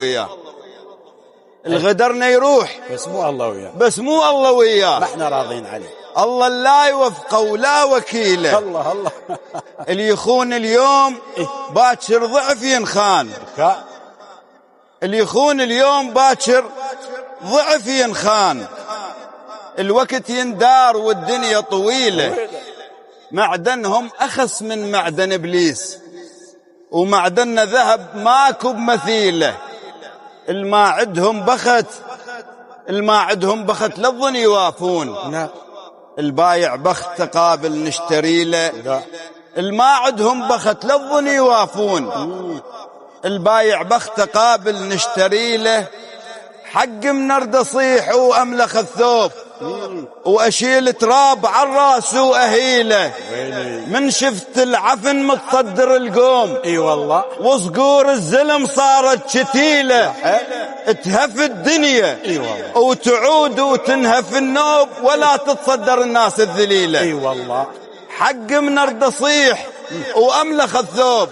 وياه. الغدرنا يروح بس مو الله وياه، بس مو الله وياه. ما احنا راضين عليه. الله لا يوفقه ولا وكيله. الله الله. اللي يخون اليوم باكر ضعف ينخان. اللي يخون اليوم باكر ضعف ينخان. الوقت يندار والدنيا طويلة. معدنهم أخس من معدن إبليس، ومعدن ذهب ماكو بمثيله. الماعدهم بخت للظن يوافون. البايع بخت تقابل نشتري له. الماعدهم بخت للظن يوافون. البايع بخت تقابل نشتري له. حق من ارد اصيح واملخ الثوب، واشيل تراب عالراس واهيله. من شفت العفن متصدر القوم، اي والله، وصقور الزلم صارت شتيله. تهف الدنيا وتعود وتنهف النوب، ولا تتصدر الناس الذليله. اي والله، حق من ارد اصيح واملخ الثوب.